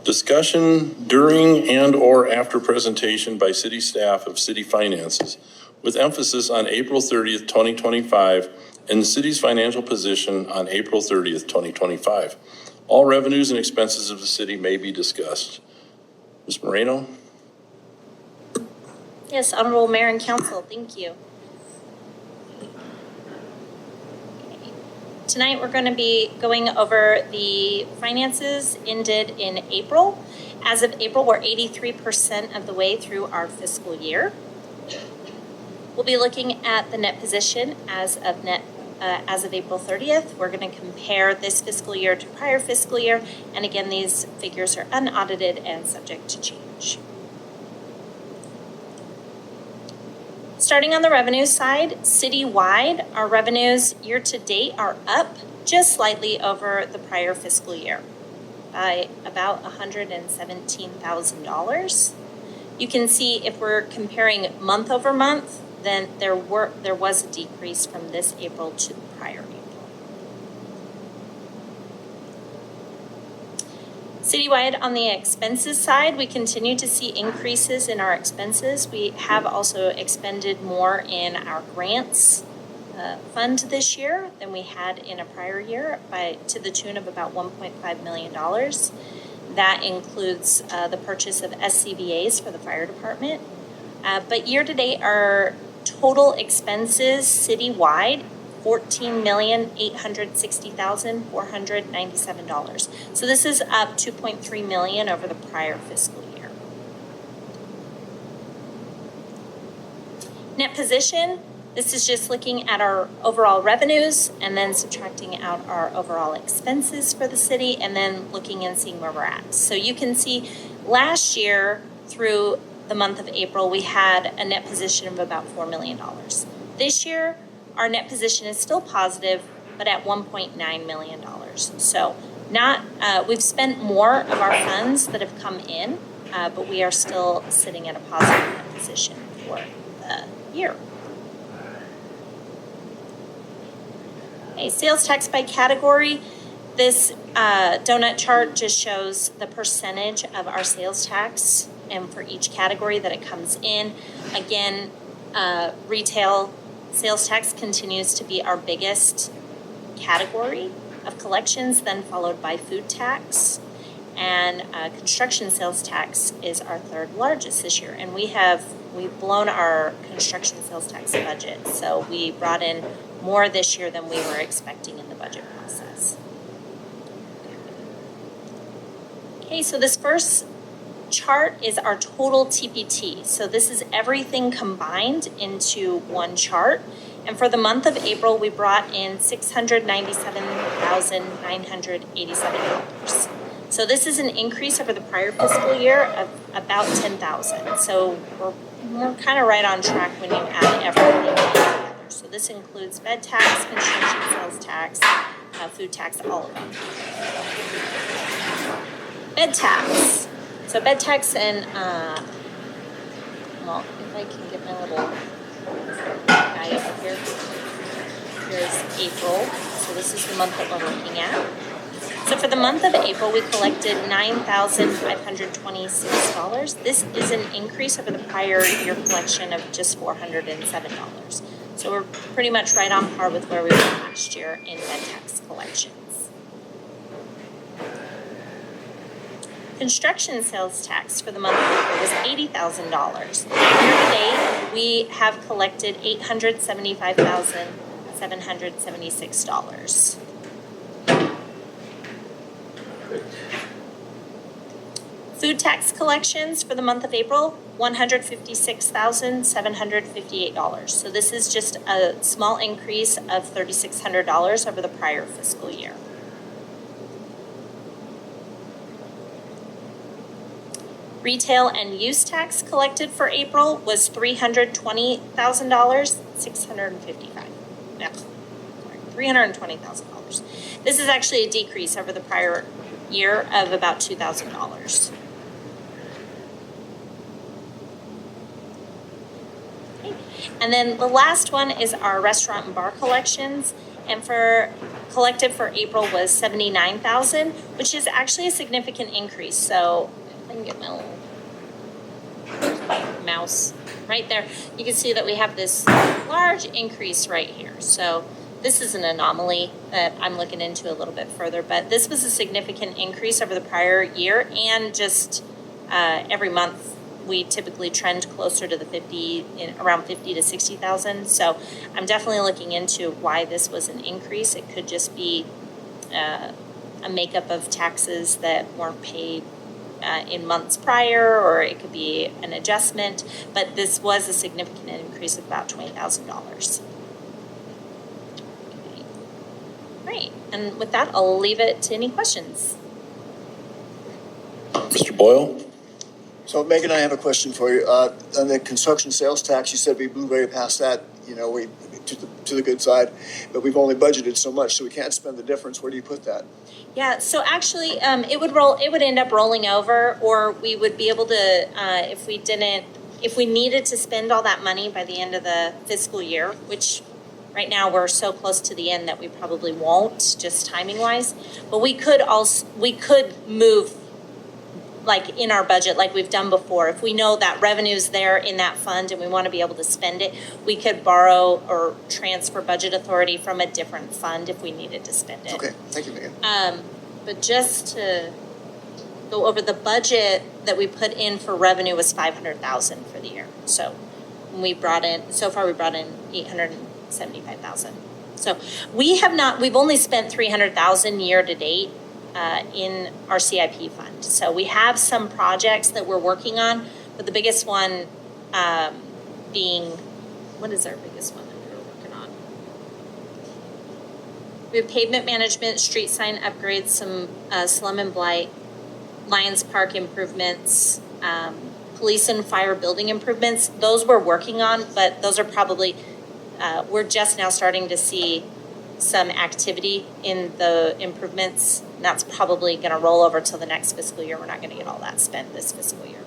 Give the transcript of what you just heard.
Discussion during and or after presentation by city staff of city finances with emphasis on April 30th, 2025 and the city's financial position on April 30th, 2025. All revenues and expenses of the city may be discussed. Ms. Moreno? Yes, Honorable Mayor and Council, thank you. Tonight, we're going to be going over the finances ended in April. As of April, we're 83% of the way through our fiscal year. We'll be looking at the net position as of April 30th. We're going to compare this fiscal year to prior fiscal year. And again, these figures are unaudited and subject to change. Starting on the revenue side, citywide, our revenues year to date are up just slightly over the prior fiscal year by about $117,000. You can see if we're comparing month over month, then there was a decrease from this April to the prior April. Citywide, on the expenses side, we continue to see increases in our expenses. We have also expended more in our grants fund this year than we had in a prior year to the tune of about $1.5 million. That includes the purchase of SCBAs for the fire department. But year to date, our total expenses citywide, $14,860,497. So this is up $2.3 million over the prior fiscal year. Net position, this is just looking at our overall revenues and then subtracting out our overall expenses for the city and then looking and seeing where we're at. So you can see last year through the month of April, we had a net position of about $4 million. This year, our net position is still positive, but at $1.9 million. So we've spent more of our funds that have come in, but we are still sitting at a positive net position for the year. Okay, sales tax by category. This donut chart just shows the percentage of our sales tax and for each category that it comes in. Again, retail sales tax continues to be our biggest category of collections, then followed by food tax. And construction sales tax is our third largest this year. And we've blown our construction sales tax budget. So we brought in more this year than we were expecting in the budget process. Okay, so this first chart is our total TPT. So this is everything combined into one chart. And for the month of April, we brought in $697,987. So this is an increase over the prior fiscal year of about $10,000. So we're kind of right on track when you add everything together. So this includes bed tax, construction sales tax, food tax, all of them. Bed tax. So bed tax and, well, if I can get my little guy over here. Here's April. So this is the month that we're looking at. So for the month of April, we collected $9,526. This is an increase over the prior year collection of just $407. So we're pretty much right on par with where we were last year in bed tax collections. Construction sales tax for the month of April was $80,000. Year to date, we have collected $875,776. Food tax collections for the month of April, $156,758. So this is just a small increase of $3,600 over the prior fiscal year. Retail and use tax collected for April was $320,000, $320,000. This is actually a decrease over the prior year of about $2,000. Okay. And then the last one is our restaurant and bar collections. And for collected for April was $79,000, which is actually a significant increase. So if I can get my little mouse right there, you can see that we have this large increase right here. So this is an anomaly that I'm looking into a little bit further, but this was a significant increase over the prior year, and just every month we typically trend closer to the around 50 to 60,000. So I'm definitely looking into why this was an increase. It could just be a makeup of taxes that weren't paid in months prior, or it could be an adjustment, but this was a significant increase of about $20,000. Okay. Great, and with that, I'll leave it to any questions. Mr. Boyle? So Megan, I have a question for you. On the construction sales tax, you said we blew way past that, we to the good side, but we've only budgeted so much, so we can't spend the difference. Where do you put that? Yeah, so actually, it would end up rolling over, or we would be able to, if we needed to spend all that money by the end of the fiscal year, which right now we're so close to the end that we probably won't, just timing wise, but we could move like in our budget, like we've done before. If we know that revenue's there in that fund and we want to be able to spend it, we could borrow or transfer budget authority from a different fund if we needed to spend it. Okay, thank you, Megan. But just to go over, the budget that we put in for revenue was $500,000 for the year. So we brought in $875,000. So we've only spent $300,000 year to date in our CIP fund. So we have some projects that we're working on, but the biggest one being, what is our biggest one that we're working on? We have pavement management, street sign upgrades, some slum and blight, Lions Park improvements, police and fire building improvements. Those we're working on, but those are probably, we're just now starting to see some activity in the improvements. And that's probably going to roll over till the next fiscal year. We're not going to get all that spent this fiscal year.